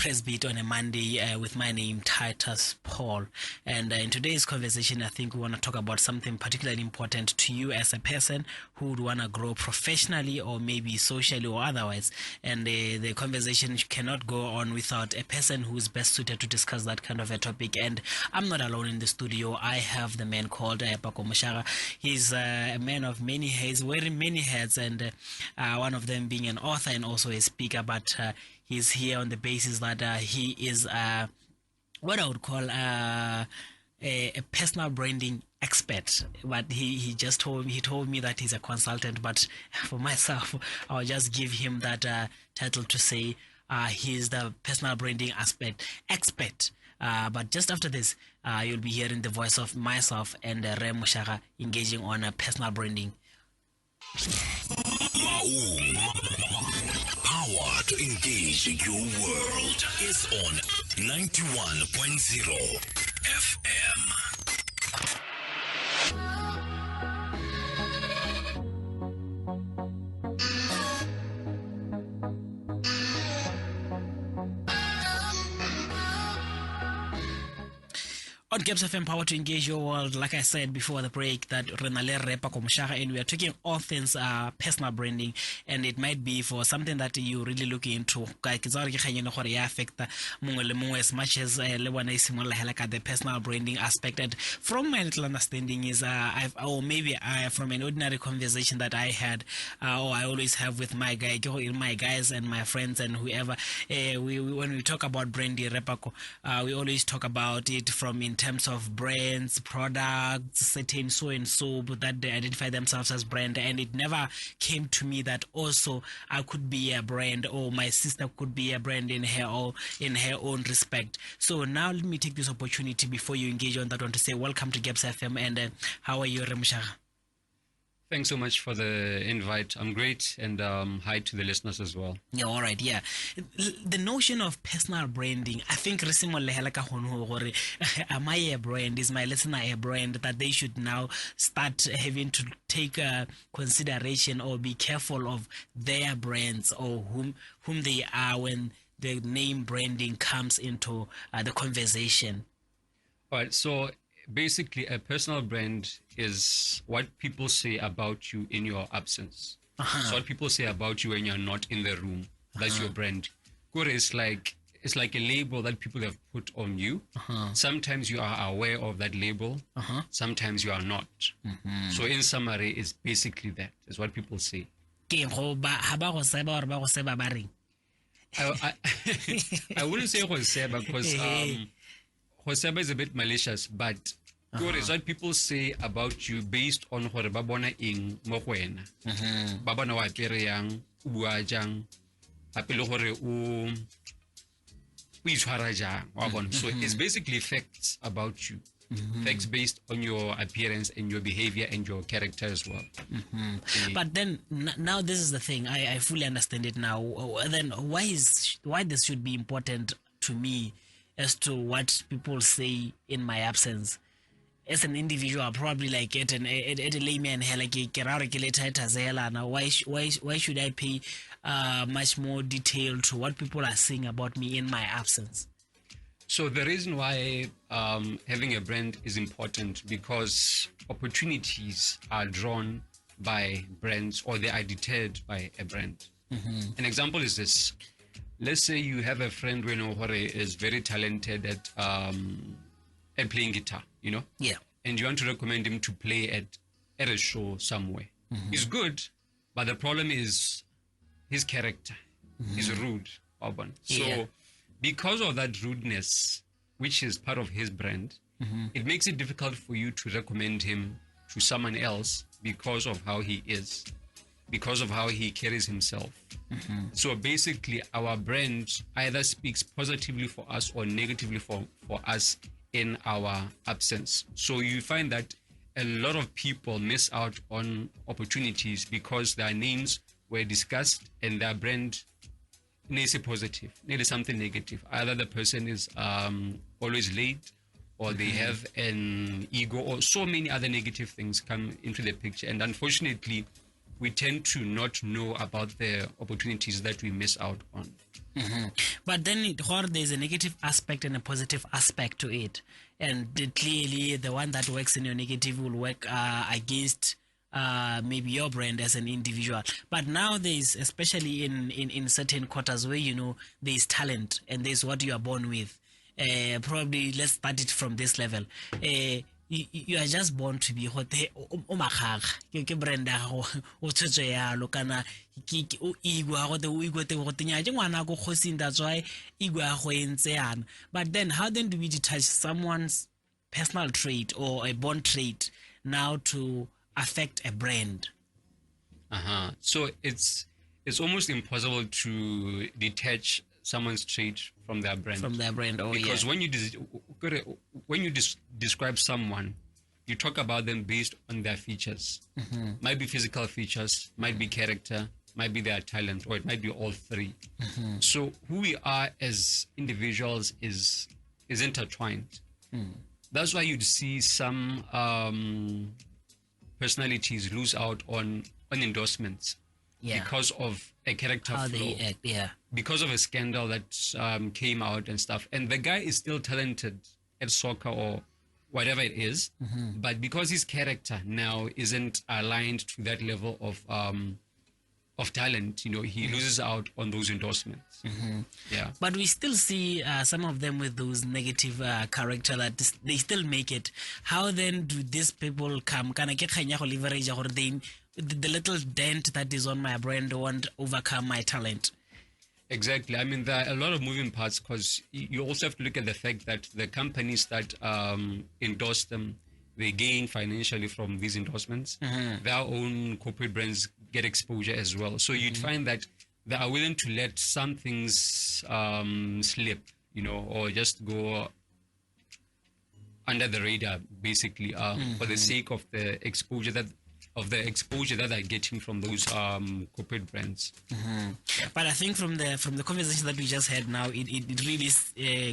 Press Beat on a Monday with my name, Titus Paul. And in today's conversation, I think we want to talk about something particularly important to you as a person who would want to grow professionally or maybe socially or otherwise. And the conversation cannot go on without a person who's best suited to discuss that kind of a topic. And I'm not alone in the studio. I have the man called Pako Moshaga. He's a man of many hats, wearing many hats, and one of them being an author and also a speaker. But he's here on the basis that he is what I would call a personal branding expert. But he told me that he's a consultant. But for myself, I'll just give him that title to say he's the personal branding expert. But just after this, you'll be hearing the voice of myself and Moshaga engaging on personal branding. Power to engage your world is on 91.0 FM. On Gabz FM, Power to Engage Your World, like I said before the break, that Pako Moshaga, and we are talking all things personal branding, and it might be for something that you really look into. As much as the personal branding aspect. And from my little understanding is, from an ordinary conversation that I had, or I always have with my guys and my friends and whoever, when we talk about branding, we always talk about it from in terms of brands, products, certain so and so that they identify themselves as brand. And it never came to me that also I could be a brand, or my sister could be a brand in her own respect. So now let me take this opportunity before you engage on that one to say welcome to Gabz FM, and how are you, Moshaga? Thanks so much for the invite. I'm great, and hi to the listeners as well. Yeah, all right, yeah. The notion of personal branding, I think am I a brand? Is my listener a brand that they should now start having to take consideration or be careful of their brands or whom they are when the name branding comes into the conversation? All right, so basically, a personal brand is what people say about you in your absence. So what people say about you when you're not in the room. That's your brand. Kore is like, it's like a label that people have put on you. Sometimes you are aware of that label. Sometimes you are not. So in summary, it's basically that. Is what people say. I wouldn't say Joseba because Joseba is a bit malicious, but what is what people say about you based on what babona ing mo go wena. Babona wa apere yang, o bua jang, hape le gore o itshwara jang, wa bona. So it's basically facts about you. Facts based on your appearance and your behavior and your character as well. But then now this is the thing. I fully understand it now. Then why this should be important to me as to what people say in my absence? As an individual, probably like it and a layman here, like now why should I pay much more detail to what people are saying about me in my absence? So the reason why having a brand is important, because opportunities are drawn by brands, or they are deterred by a brand. An example is this. Let's say you have a friend who is very talented at playing guitar, Yeah. And you want to recommend him to play at a show somewhere. He's good, but the problem is his character. He's rude, Auburn. So because of that rudeness, which is part of his brand, it makes it difficult for you to recommend him to someone else because of how he is, because of how he carries himself. So basically, our brand either speaks positively for us or negatively for us in our absence. So you find that a lot of people miss out on opportunities because their names were discussed and their brand is positive, maybe something negative. Either the person is always late, or they have an ego, or so many other negative things come into the picture. And unfortunately, we tend to not know about the opportunities that we miss out on. But then there's a negative aspect and a positive aspect to it, and clearly the one that works in your negative will work against maybe your brand as an individual. But now there's, especially in certain quarters where there's talent and there's what you are born with. Probably let's start it from this level. You are just born to be what ke brand o tshetse yalo kana o igwa go o igwa te go tenya ke ngwana go khosing, that's why igwa go entse yana. But then how then do we detach someone's personal trait or a born trait now to affect a brand? So it's almost impossible to detach someone's trait from their brand. Because when you describe someone, you talk about them based on their features. Might be physical features, might be character, might be their talent, or it might be all three. So who we are as individuals is intertwined. That's why you'd see some personalities lose out on endorsements because of a character how flaw, they act, because of a scandal that came out and stuff. And the guy is still talented at soccer or whatever it is, but because his character now isn't aligned to that level of talent, he loses out on those endorsements. But we still see some of them with those negative character that they still make it. How then do these people come? Can I get leverage or the little dent that is on my brand won't overcome my talent? Exactly. I mean, there are a lot of moving parts, because you also have to look at the fact that the companies that endorse them, they gain financially from these endorsements. Their own corporate brands get exposure as well. So you'd find that they are willing to let some things slip, or just go under the radar, basically, for the sake of the exposure that they're getting from those corporate brands. But I think from the conversation that we just had now, it really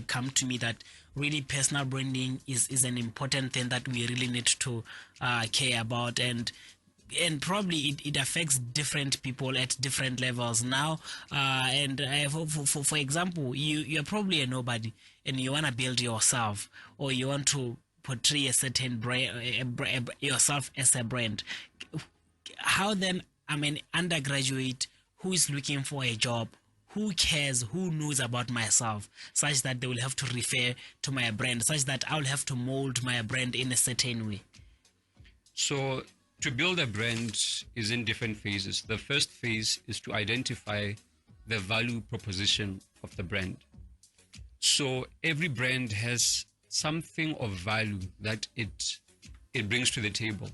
come to me that really personal branding is an important thing that we really need to care about, and probably it affects different people at different levels now. For example, you're probably a nobody and you want to build yourself, or you want to portray a certain brand, yourself as a brand. How then, I'm an undergraduate who is looking for a job, who cares, who knows about myself, such that they will have to refer to my brand, such that I'll have to mold my brand in a certain way? So to build a brand is in different phases. The first phase is to identify the value proposition of the brand. So every brand has something of value that it brings to the table.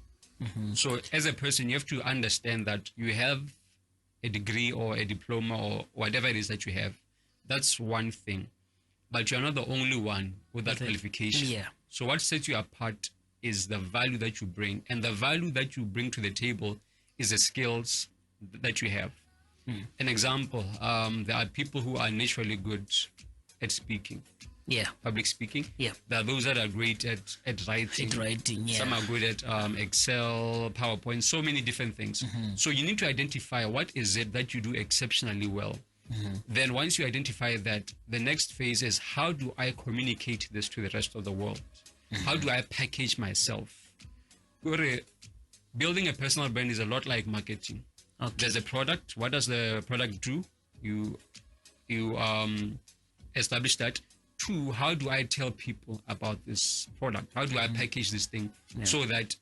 So as a person, you have to understand that you have a degree or a diploma or whatever it is that you have. That's one thing. But you're not the only one with that qualification. So what sets you apart is the value that you bring. And the value that you bring to the table is the skills that you have. An example, there are people who are naturally good at speaking. Public speaking. There are those that are great at writing. Some are good at Excel, PowerPoint, so many different things. So you need to identify what is it that you do exceptionally well. Then once you identify that, the next phase is, how do I communicate this to the rest of the world? How do I package myself? Building a personal brand is a lot like marketing. There's a product. What does the product do? You establish that. Two, how do I tell people about this product? How do I package this thing so that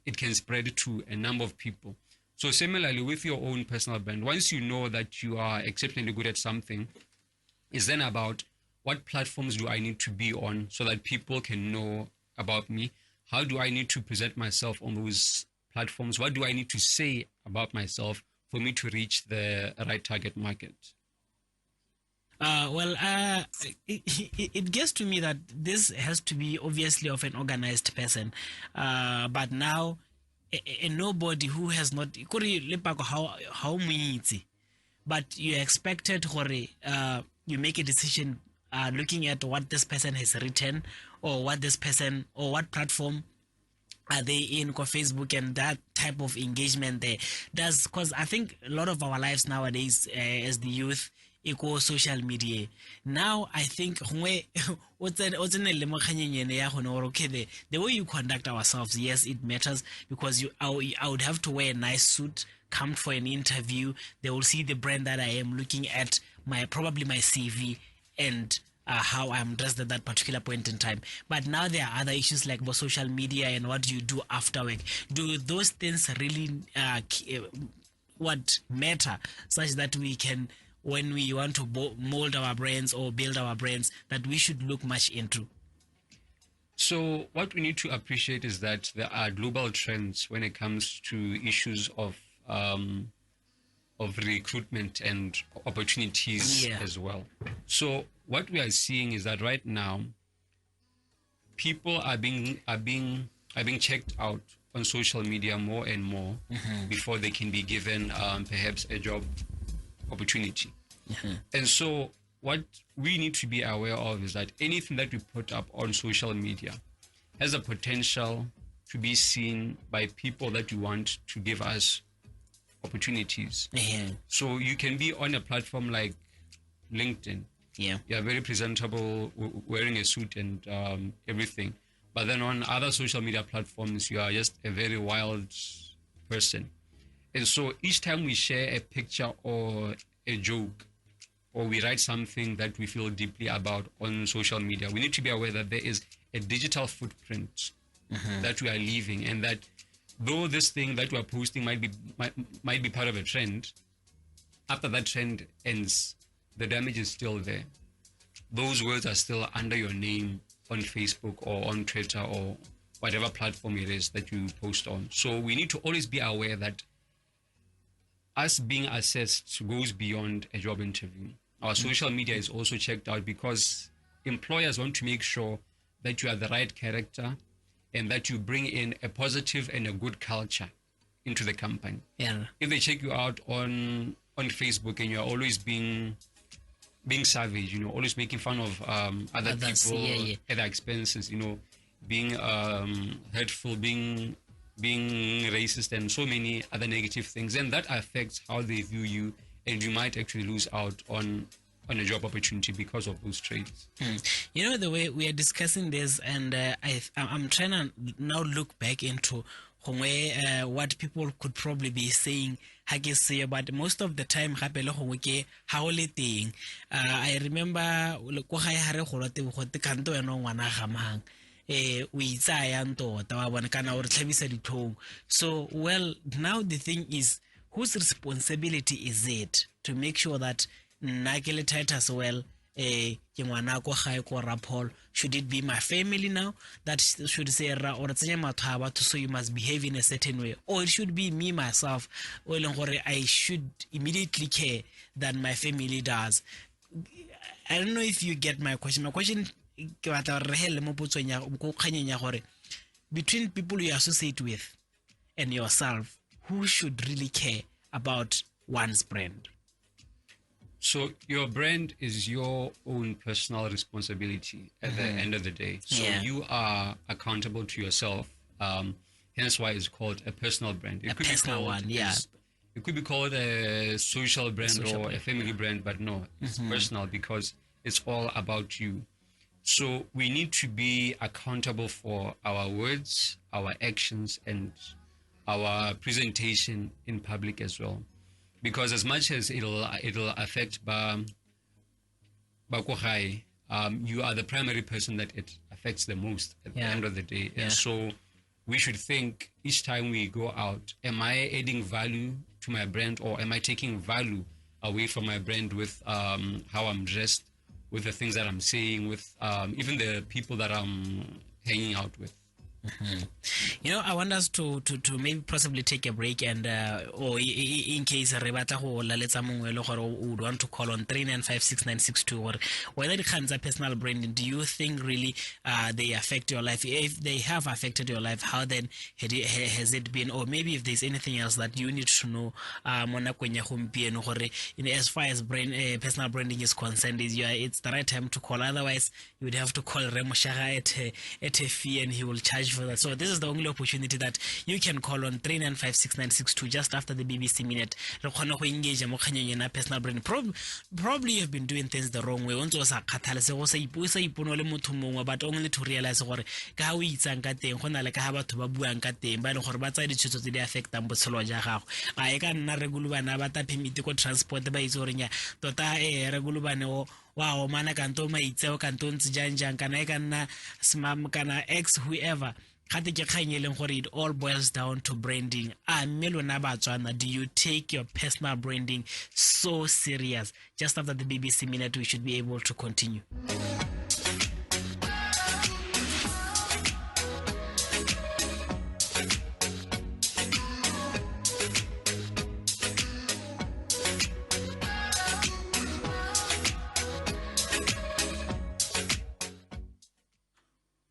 it can spread to a number of people? So similarly with your own personal brand, once you know that you are exceptionally good at something, it's then about what platforms do I need to be on so that people can know about me? How do I need to present myself on those platforms? What do I need to say about myself for me to reach the right target market? It gets to me that this has to be obviously of an organized person, but now a nobody who has not how many, but you expected you make a decision looking at what this person has written, or what this person or what platform are they in, Facebook and that type of engagement there? Because I think a lot of our lives nowadays as the youth equal social media. Now I think okay, the way you conduct ourselves, yes, it matters, because I would have to wear a nice suit, come for an interview. They will see the brand that I am looking at, probably my CV, and how I'm dressed at that particular point in time. But now there are other issues like social media and what you do after work. Do those things really what matter, such that we can, when we want to mold our brands or build our brands, that we should look much into? So what we need to appreciate is that there are global trends when it comes to issues of recruitment and opportunities as well. So what we are seeing is that right now, people are being checked out on social media more and more before they can be given perhaps a job opportunity. And so what we need to be aware of is that anything that we put up on social media has a potential to be seen by people that we want to give us opportunities. So you can be on a platform like LinkedIn. You're very presentable, wearing a suit and everything. But then on other social media platforms, you are just a very wild person. And so each time we share a picture or a joke, or we write something that we feel deeply about on social media, we need to be aware that there is a digital footprint that we are leaving, and that though this thing that we are posting might be part of a trend, after that trend ends, the damage is still there. Those words are still under your name on Facebook or on Twitter or whatever platform it is that you post on. So we need to always be aware that us being assessed goes beyond a job interview. Our social media is also checked out because employers want to make sure that you are the right character and that you bring in a positive and a good culture into the company. If they check you out on Facebook and you're always being savage, always making fun of other people at their expenses, being hurtful, being racist, and so many other negative things, and that affects how they view you, and you might actually lose out on a job opportunity because of those traits. The way we are discussing this, and I'm trying to now look back into what people could probably be saying, but most of the time I remember so well, now the thing is, whose responsibility is it to make sure that Nagele Titus well should it be my family now that should say or so you must behave in a certain way, or it should be me myself, or I should immediately care than my family does? I don't know if you get my question. My question, between people you associate with and yourself, who should really care about one's brand? So your brand is your own personal responsibility at the end of the day. So you are accountable to yourself. Hence why it's called a personal brand. It could be called it could be called a social brand or a family brand, but no, it's personal because it's all about you. So we need to be accountable for our words, our actions, and our presentation in public as well. Because as much as it'll affect you are the primary person that it affects the most at the end of the day. And so we should think each time we go out, am I adding value to my brand, or am I taking value away from my brand with how I'm dressed, with the things that I'm saying, with even the people that I'm hanging out with? I want us to maybe possibly take a break, and or in case Rebata would want to call on 3956962, or whether it comes a personal branding, do you think really they affect your life? If they have affected your life, how then has it been? Or maybe if there's anything else that you need to know, as far as personal branding is concerned, it's the right time to call. Otherwise, you would have to call Moshaga at a fee, and he will charge you for that. So this is the only opportunity that you can call on 3956 just after the BBC Minute. Re kgona go engage mo kganyeng yena personal branding. Probably you've been doing things the wrong way. Ontse o sa kgathalese go sa ipono le motho mongwe, but only to realize gore ka o itsang ka teng go na le ka ha batho ba buang ka teng ba le gore ba tsaya ditshwetso tse di affectang botshelo jwa gago. A e ka nna regulubana ba ta permit ko transport ba itse gore nya tota regulubane wow mana kanto maitseo kanto ntse jang kana e ka nna smam kana ex whoever. It all boils down to branding. Do you take your personal branding so serious? Just after the BBC Minute, we should be able to continue.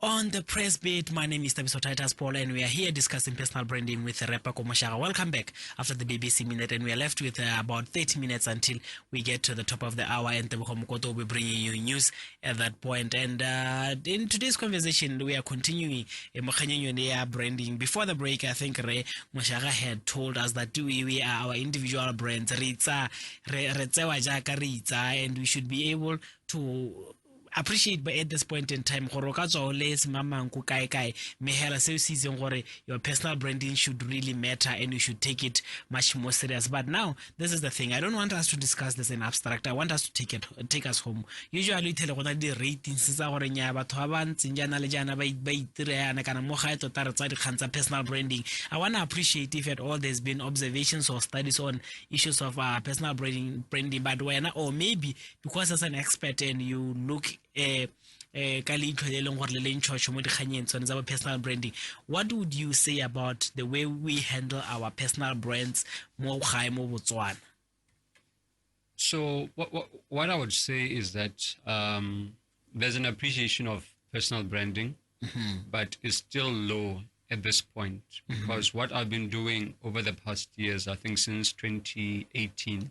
On the press bit, my name is Titus Paul, and we are here discussing personal branding with Pako Moshaga. Welcome back after the BBC Minute, and we are left with about 30 minutes until we get to the top of the hour, and Tebogo Mokoto will be bringing you news at that point. And in today's conversation, we are continuing branding. Before the break, I think Moshaga had told us that we are our individual brands, and we should be able to appreciate by at this point in time your personal branding should really matter, and you should take it much more serious. But now this is the thing, I don't want us to discuss this in abstract. I want us to take us home. Usually tell the ratings personal branding. I want to appreciate if at all there's been observations or studies on issues of personal branding, but when, or maybe because as an expert and you look personal branding, what would you say about the way we handle our personal brands? So what I would say is that there's an appreciation of personal branding, but it's still low at this point, because what I've been doing over the past years, I think since 2018,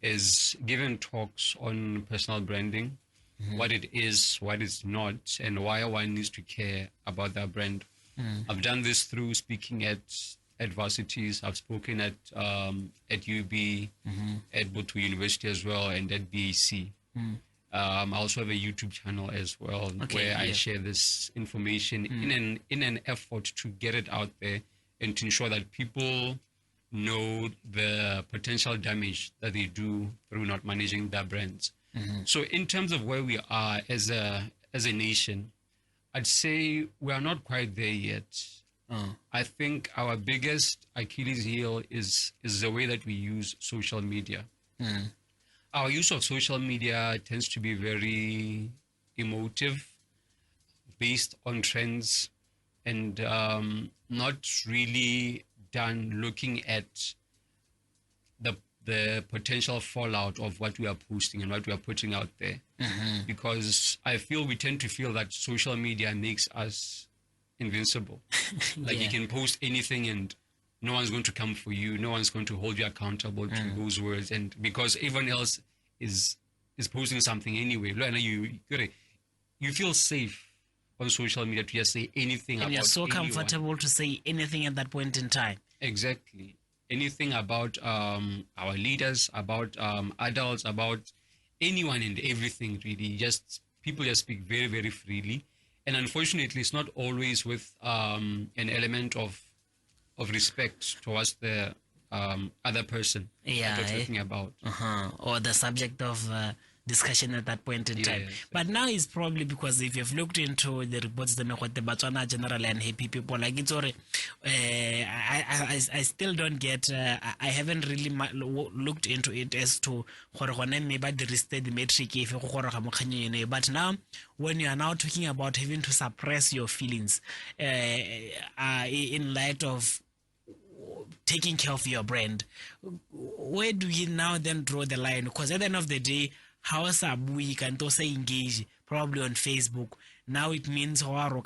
is giving talks on personal branding, what it is, what it's not, and why one needs to care about their brand. I've done this through speaking at varsities. I've spoken at UB, at Botu University as well, and at BAC. I also have a YouTube channel as well, where I share this information in an effort to get it out there and to ensure that people know the potential damage that they do through not managing their brands. So in terms of where we are as a nation, I'd say we are not quite there yet. I think our biggest Achilles heel is the way that we use social media. Our use of social media tends to be very emotive, based on trends, and not really done looking at the potential fallout of what we are posting and what we are putting out there. Because I feel we tend to feel that social media makes us invincible. Like you can post anything and no one's going to come for you. No one's going to hold you accountable to those words. And because everyone else is posting something anyway, you feel safe on social media to just say anything about you're so anyone. Comfortable to say anything at that point in time. Exactly. Anything about our leaders, about adults, about anyone and everything, really. People just speak very, very freely. And unfortunately, it's not always with an element of respect towards the other person that we're talking about. Or the subject of discussion at that point in time. But now it's probably because if you've looked into the reports, the Botswana general and happy people, like it's already, I still don't get, I haven't really looked into it as to maybe the metric. But now, when you are now talking about having to suppress your feelings in light of taking care of your brand, where do you now then draw the line? Because at the end of the day, how we can also engage probably on Facebook. Now it means and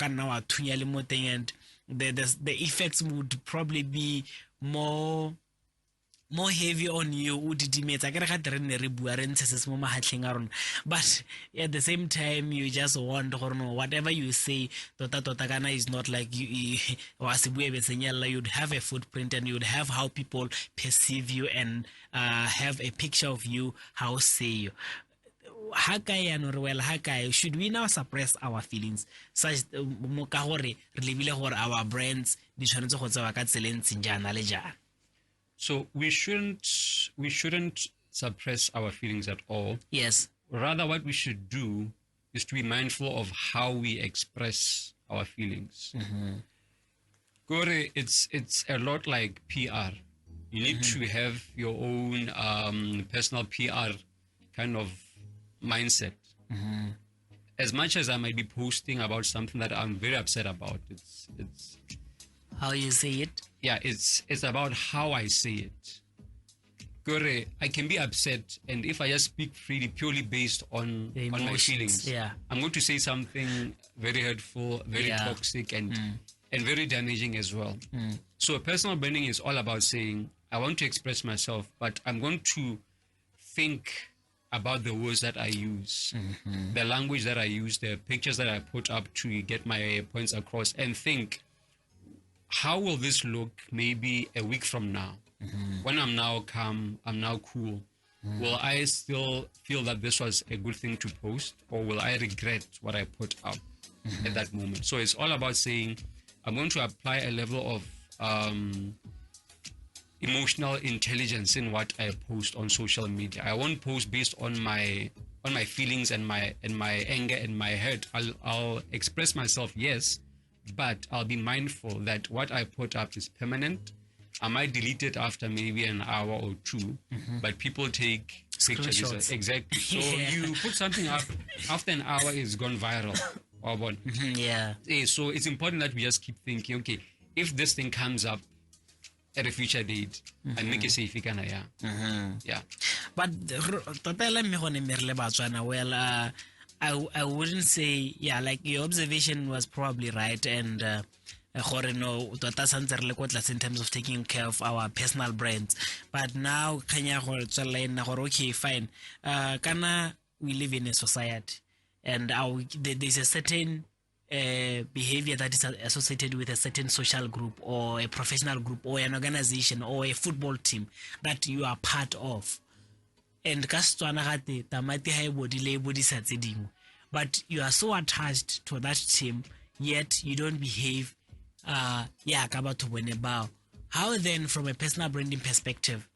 the effects would probably be more more heavy on you, but at the same time you just want whatever you say tota is not like you'd have a footprint, and you'd have how people perceive you and have a picture of you, how say you. Should we now suppress our feelings such our brands? So we shouldn't suppress our feelings at all. Yes. Rather, what we should do is to be mindful of how we express our feelings. Gore, it's a lot like PR. You need to have your own personal PR kind of mindset. As much as I might be posting about something that I'm very upset about, it's how you say it. Yeah, it's about how I say it. Gore, I can be upset, and if I just speak freely, purely based on my feelings, I'm going to say something very hurtful, very toxic, and very damaging as well. So personal branding is all about saying, I want to express myself, but I'm going to think about the words that I use, the language that I use, the pictures that I put up to get my points across, and think, how will this look maybe a week from now? When I'm now calm, I'm now cool. Will I still feel that this was a good thing to post, or will I regret what I put up at that moment? So it's all about saying, I'm going to apply a level of emotional intelligence in what I post on social media. I won't post based on my feelings and my anger and my hurt. I'll express myself, yes, but I'll be mindful that what I put up is permanent. I might delete it after maybe an hour or two, but people take pictures. Exactly. So you put something up, after an hour it's gone viral. So it's important that we just keep thinking, okay, if this thing comes up at a future date, I make it safe. But I wouldn't say, like your observation was probably right, and in terms of taking care of our personal brands. But now, okay, fine. We live in a society, and there's a certain behavior that is associated with a certain social group or a professional group or an organization or a football team that you are part of. And but you are so attached to that team, yet you don't behave how then, from a personal branding perspective,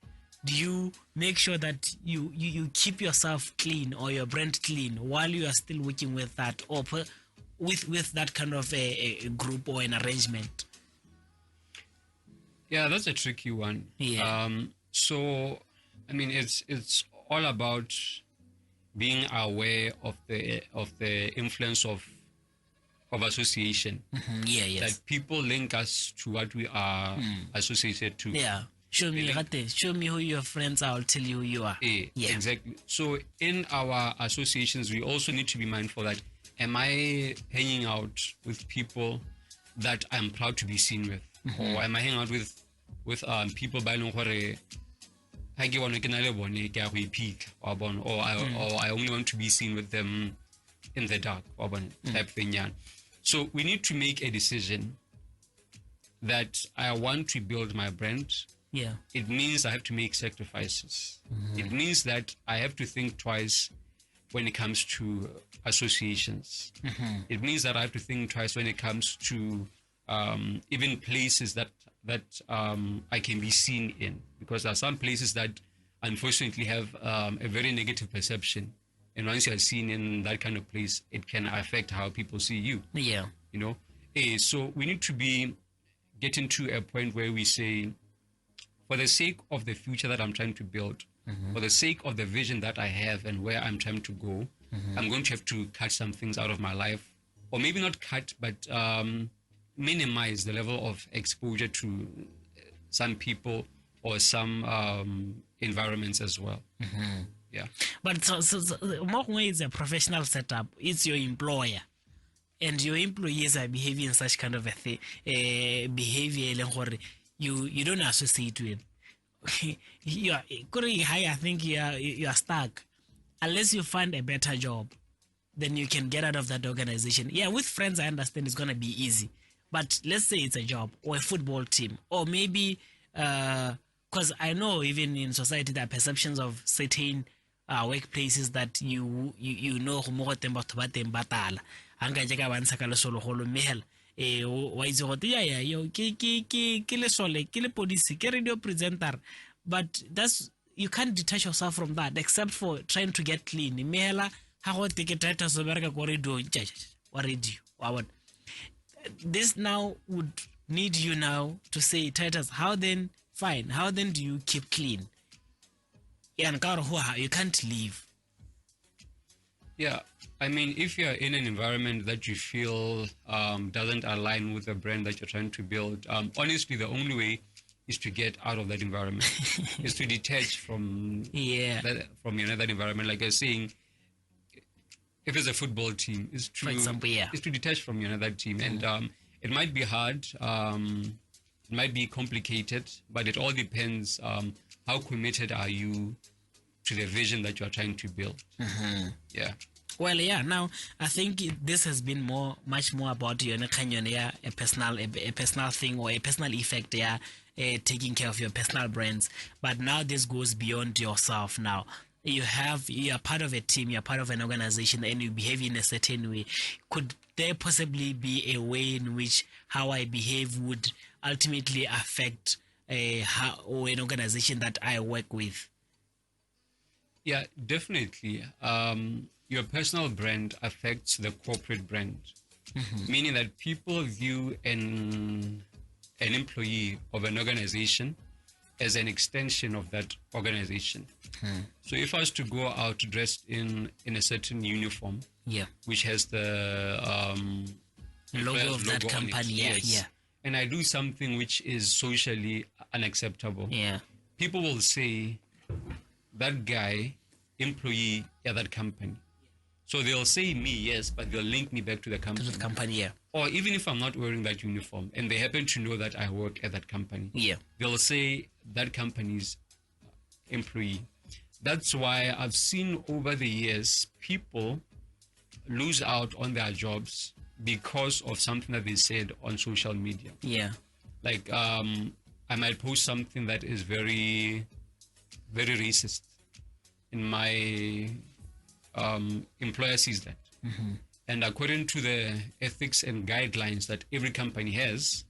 do you make sure that you keep yourself clean or your brand clean while you are still working with that, or with that kind of a group or an arrangement? Yeah, that's a tricky one. So I mean, it's all about being aware of the influence of association. That people link us to what we are associated to. Show me who your friends are, I'll tell you who you are. Exactly. So in our associations, we also need to be mindful that, am I hanging out with people that I'm proud to be seen with? Or am I hanging out with people by no or I only want to be seen with them in the dark, type thing. So we need to make a decision that I want to build my brand. It means I have to make sacrifices. It means that I have to think twice when it comes to associations. It means that I have to think twice when it comes to even places that I can be seen in, because there are some places that unfortunately have a very negative perception, and once you are seen in that kind of place, it can affect how people see you. So we need to be getting to a point where we say, for the sake of the future that I'm trying to build, for the sake of the vision that I have and where I'm trying to go, I'm going to have to cut some things out of my life, or maybe not cut, but minimize the level of exposure to some people or some environments as well. But so Mokwe is a professional setup. It's your employer, and your employees are behaving in such kind of a behavior you don't associate with. I think you are stuck unless you find a better job. Then you can get out of that organization. Yeah, with friends, I understand it's gonna be easy, but let's say it's a job or a football team, or maybe because I know even in society there are perceptions of certain workplaces that you know go mo go teng batho ba teng ba tala anga je ka bantsha ka lesolo go lo mehela wa itse go ya yo ke lesole ke le police ke radio presenter, but that's you can't detach yourself from that except for trying to get clean mehela ha go take title so bereka go radio or radio wa bona. This now would need you now to say, Titus, how then do you keep clean? You can't leave. Yeah, I mean, if you're in an environment that you feel doesn't align with the brand that you're trying to build, honestly, the only way is to get out of that environment, is to detach from that environment. Like I was saying, if it's a football team, is to, for example, is to detach from that team. And it might be hard, it might be complicated, but it all depends how committed are you to the vision that you are trying to build. Yeah. Well, yeah. Now I think this has been much more about a personal thing or a personal effect. Taking care of your personal brands. But now this goes beyond yourself. Now you are part of a team. You're part of an organization, and you behave in a certain way. Could there possibly be a way in which how I behave would ultimately affect or an organization that I work with? Yeah, definitely. Your personal brand affects the corporate brand, meaning that people view an employee of an organization as an extension of that organization. So if I was to go out dressed in a certain uniform, which has the logo of that company, and I do something which is socially unacceptable, people will say that guy, employee at that company. So they'll say me, yes, but they'll link me back to the company. To the company, Or even if I'm not wearing that uniform and they happen to know that I work at that company, they'll say that company's employee. That's why I've seen over the years people lose out on their jobs because of something that they said on social media. Like I might post something that is very, very racist, and my employer sees that. And according to the ethics and guidelines that every company has,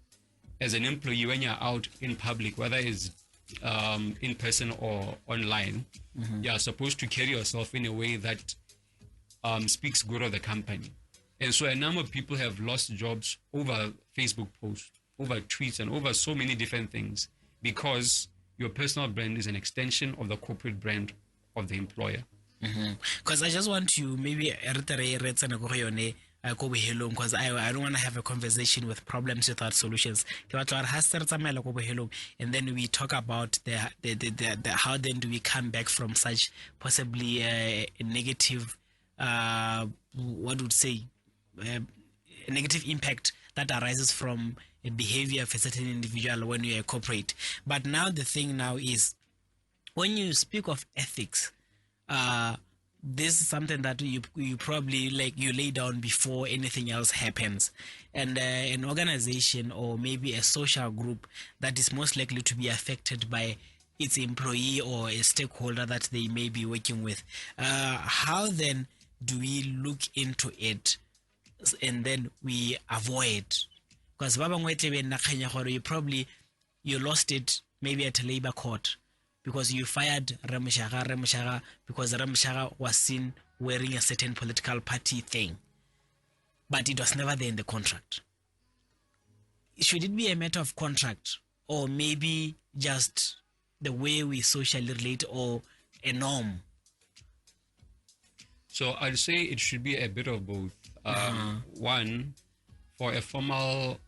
as an employee, when you're out in public, whether it's in person or online, you're supposed to carry yourself in a way that speaks good of the company. And so a number of people have lost jobs over Facebook posts, over tweets, and over so many different things, because your personal brand is an extension of the corporate brand of the employer. Because I just want to maybe because I don't want to have a conversation with problems without solutions. And then we talk about the how then do we come back from such possibly a negative what would say a negative impact that arises from a behavior of a certain individual when you're a corporate. But now the thing now is, when you speak of ethics, this is something that you probably you lay down before anything else happens, and an organization or maybe a social group that is most likely to be affected by its employee or a stakeholder that they may be working with, how then do we look into it and then we avoid? Because you lost it maybe at a labor court because you fired Moshaga because Moshaga was seen wearing a certain political party thing, but it was never there in the contract. Should it be a matter of contract, or maybe just the way we socially relate, or a norm? So I'd say it should be a bit of both. One, for a formal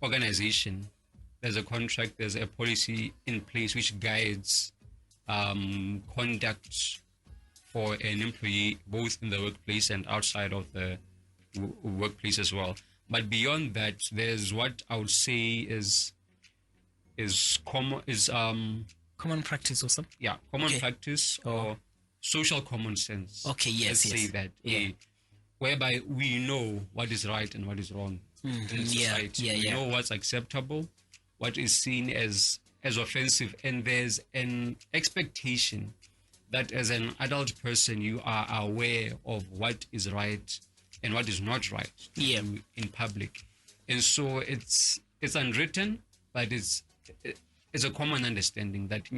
organization, there's a contract, there's a policy in place which guides conduct for an employee, both in the workplace and outside of the workplace as well. But beyond that, there's what I would say is is common Common practice or something? common Okay. practice or social common sense. Okay, yes, Let's say that. Whereby we know what is right and what is wrong in society. We know what's acceptable, what is seen as offensive, and there's an expectation that as an adult person you are aware of what is right and what is not right in public. And so it's unwritten, but it's a common understanding that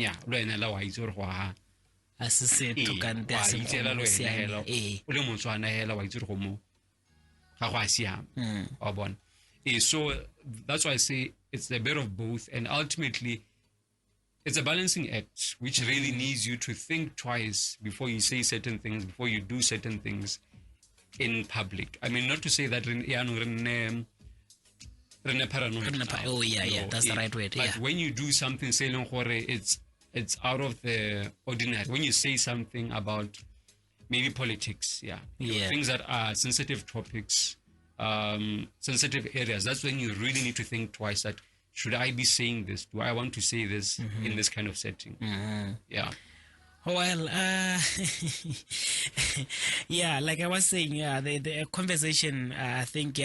so that's why I say it's a bit of both, and ultimately it's a balancing act which really needs you to think twice before you say certain things, before you do certain things in public. I mean, not to say that that's the right word. But when you do something, say it's out of the ordinary. When you say something about maybe politics, things that are sensitive topics, sensitive areas, that's when you really need to think twice that should I be saying this? Do I want to say this in this kind of setting? Well, like I was saying, the conversation, I think,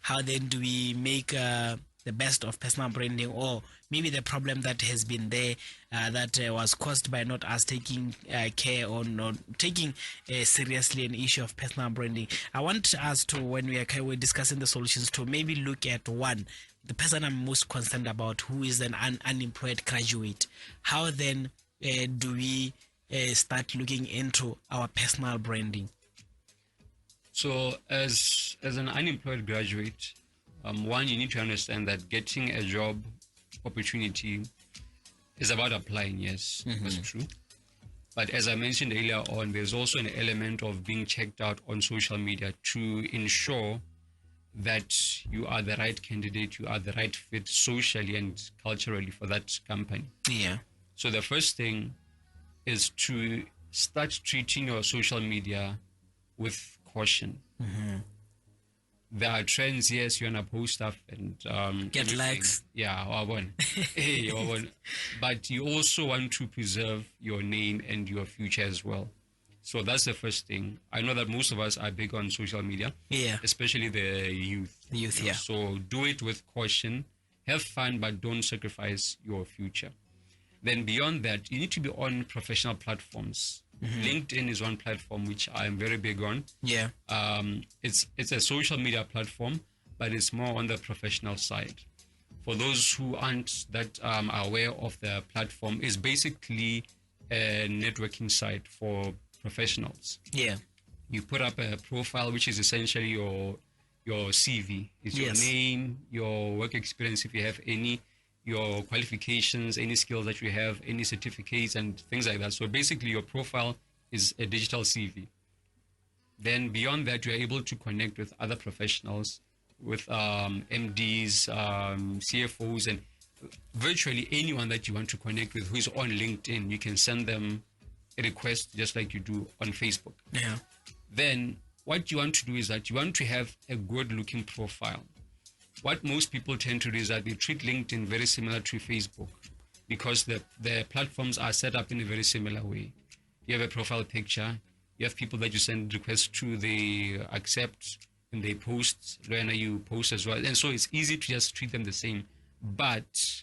how then do we make the best of personal branding, or maybe the problem that has been there that was caused by not us taking care or not taking seriously an issue of personal branding. I want us to, when we're discussing the solutions, to maybe look at the person I'm most concerned about, who is an unemployed graduate. How then do we start looking into our personal branding? So as an unemployed graduate, one, you need to understand that getting a job opportunity is about applying. Yes, that's true. But as I mentioned earlier on, there's also an element of being checked out on social media to ensure that you are the right candidate, you are the right fit socially and culturally for that company. So the first thing is to start treating your social media with caution. There are trends, yes, you want to post stuff and get likes. But you also want to preserve your name and your future as well. So that's the first thing. I know that most of us are big on social media, especially the youth. So do it with caution, have fun, but don't sacrifice your future. Then beyond that, you need to be on professional platforms. LinkedIn is one platform which I'm very big on. It's a social media platform, but it's more on the professional side. For those who aren't that aware of the platform, it's basically a networking site for professionals. You put up a profile, which is essentially your CV. It's your name, your work experience, if you have any, your qualifications, any skills that you have, any certificates and things like that. So basically your profile is a digital CV. Then beyond that, you're able to connect with other professionals, with MDs, CFOs, and virtually anyone that you want to connect with who is on LinkedIn. You can send them a request just like you do on Facebook. Then what you want to do is that you want to have a good looking profile. What most people tend to do is that they treat LinkedIn very similar to Facebook, because the platforms are set up in a very similar way. You have a profile picture, you have people that you send requests to, they accept, and they post, Lorena, you post as well. And so it's easy to just treat them the same, but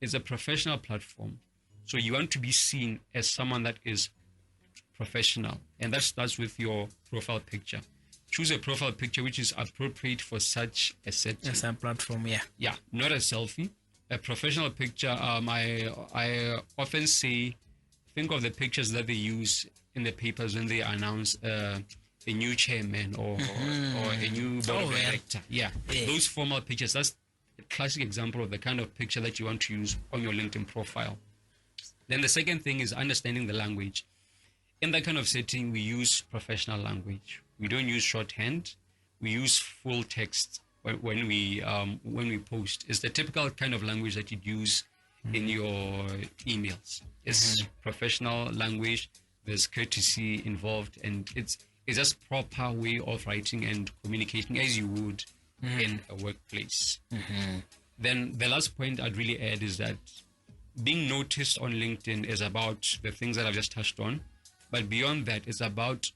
it's a professional platform. So you want to be seen as someone that is professional, and that starts with your profile picture. Choose a profile picture which is appropriate for such a setting. As a platform, not a selfie. A professional picture, I often say, think of the pictures that they use in the papers when they announce a new chairman or a new board of director. Those formal pictures, that's a classic example of the kind of picture that you want to use on your LinkedIn profile. Then the second thing is understanding the language. In that kind of setting, we use professional language. We don't use shorthand. We use full text when we post. It's the typical kind of language that you'd use in your emails. It's professional language. There's courtesy involved, and it's just proper way of writing and communicating as you would in a workplace. Then the last point I'd really add is that being noticed on LinkedIn is about the things that I've just touched on, but beyond that, it's about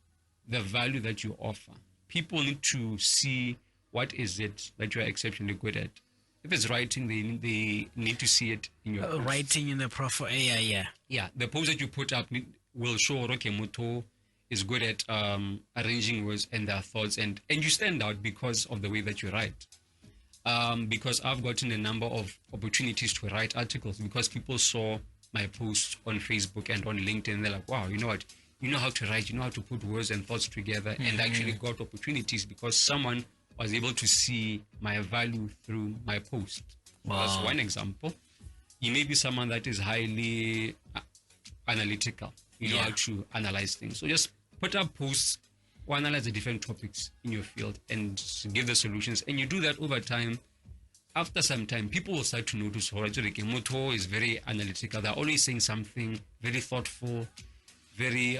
the value that you offer. People need to see what is it that you're exceptionally good at. If it's writing, they need to see it in your post. Writing in the profile. Yeah, the post that you put up will show okay, Muto is good at arranging words and their thoughts, and you stand out because of the way that you write. Because I've gotten a number of opportunities to write articles because people saw my posts on Facebook and on LinkedIn. They're like, wow, you know what? You know how to write, you know how to put words and thoughts together, and actually got opportunities because someone was able to see my value through my post. Wow. That's one example. You may be someone that is highly analytical. You know how to analyze things. So just put up posts or analyze the different topics in your field and give the solutions. And you do that over time. After some time, people will start to notice, Moto is very analytical. They're always saying something very thoughtful, very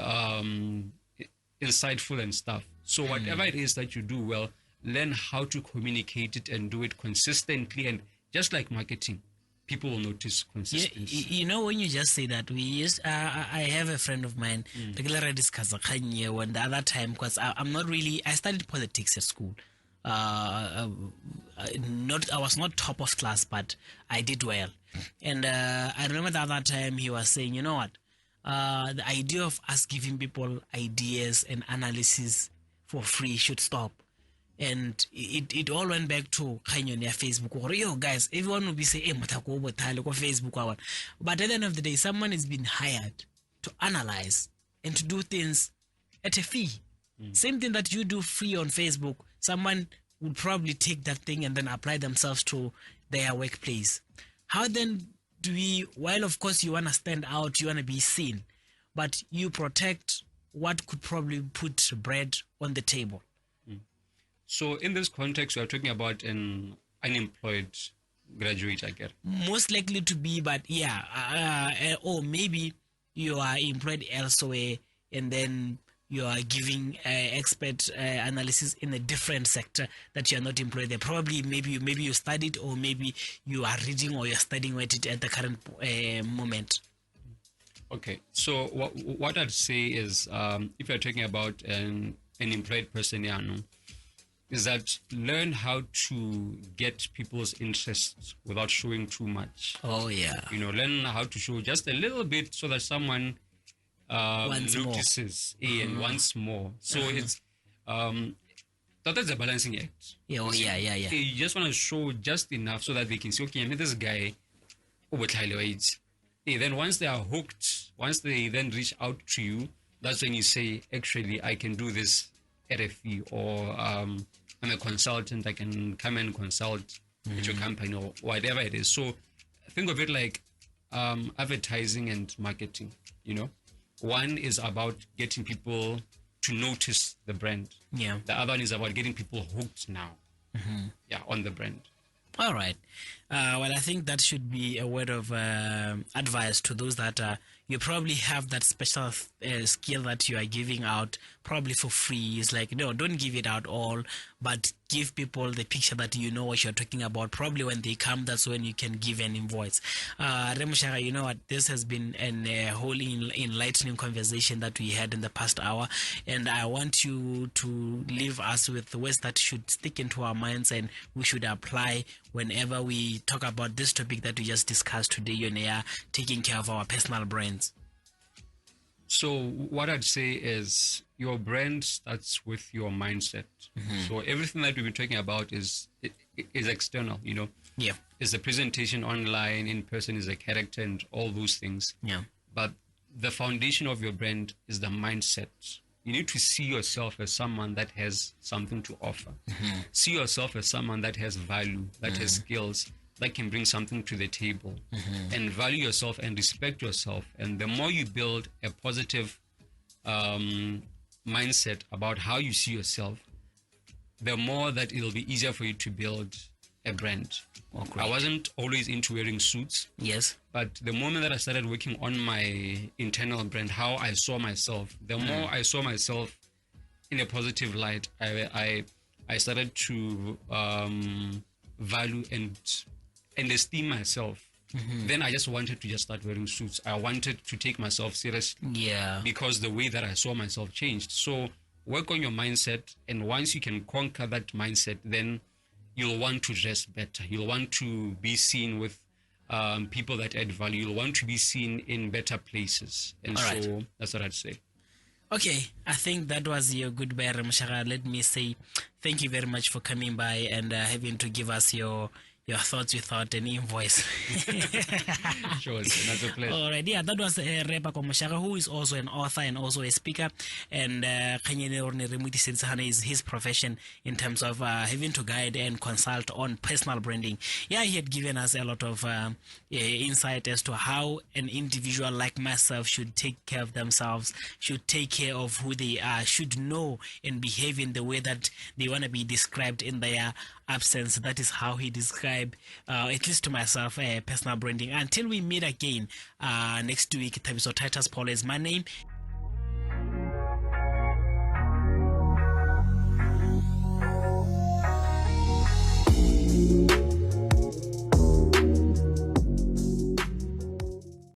insightful and stuff. So whatever it is that you do well, learn how to communicate it and do it consistently. And just like marketing, people will notice consistency. You know, when you just say that, we used, I have a friend of mine, regularly discuss when the other time, because I'm not really, I studied politics at school. I was not top of class, but I did well. And I remember the other time he was saying, you know what, the idea of us giving people ideas and analysis for free should stop. And it all went back to Facebook. Or, yo, guys, everyone will be saying, hey, Facebook. But at the end of the day, someone is being hired to analyze and to do things at a fee. Same thing that you do free on Facebook, someone would probably take that thing and then apply themselves to their workplace. How then do we, while of course you want to stand out, you want to be seen, but you protect what could probably put bread on the table? So in this context, we are talking about an unemployed graduate, I guess. Most likely to be, but or maybe you are employed elsewhere and then you are giving expert analysis in a different sector that you are not employed there. Probably, maybe you studied, or maybe you are reading or you are studying at the current moment. Okay, so what I'd say is, if you're talking about an employed person, is that learn how to get people's interests without showing too much. Oh, yeah. Learn how to show just a little bit so that someone notices and wants more. So it's that's a balancing act. Yeah, You just want to show just enough so that they can say, okay, I met this guy. Then once they are hooked, once they then reach out to you, that's when you say, actually, I can do this at a fee, or I'm a consultant, I can come and consult at your company, or whatever it is. So think of it like advertising and marketing. One is about getting people to notice the brand. Yeah. The other one is about getting people hooked now. On the brand. All right. Well, I think that should be a word of advice to those that you probably have that special skill that you are giving out probably for free. It's like, no, don't give it out all, but give people the picture that you know what you're talking about. Probably when they come, that's when you can give an invoice. Moshaga, you know what? This has been a whole enlightening conversation that we had in the past hour, and I want you to leave us with words that should stick into our minds and we should apply whenever we talk about this topic that we just discussed today, taking care of our personal brands. So what I'd say is your brand starts with your mindset. So everything that we've been talking about is external, Yeah. Is the presentation online, in person, is the character and all those things. Yeah. But the foundation of your brand is the mindset. You need to see yourself as someone that has something to offer. See yourself as someone that has value, that has skills, that can bring something to the table, and value yourself and respect yourself. And the more you build a positive mindset about how you see yourself, the more that it'll be easier for you to build a brand. I wasn't always into wearing suits. Yes. But the moment that I started working on my internal brand, how I saw myself, the more I saw myself in a positive light, I I started to value and esteem myself. Then I just wanted to just start wearing suits. I wanted to take myself seriously. Yeah. Because the way that I saw myself changed. So work on your mindset, and once you can conquer that mindset, then you'll want to dress better. You'll want to be seen with people that add value. You'll want to be seen in better places. And so that's what I'd say. Okay, I think that was your goodbye, Moshaga. Let me say thank you very much for coming by and having to give us your thoughts without an invoice. Sure, that's a pleasure. All right, yeah, that was Pako Moshaga, who is also an author and also a speaker. And is his profession in terms of having to guide and consult on personal branding. Yeah, he had given us a lot of insight as to how an individual like myself should take care of themselves, should take care of who they are, should know and behave in the way that they want to be described in their absence. That is how he described, at least to myself, personal branding. Until we meet again next week, so Titus Paul is my name.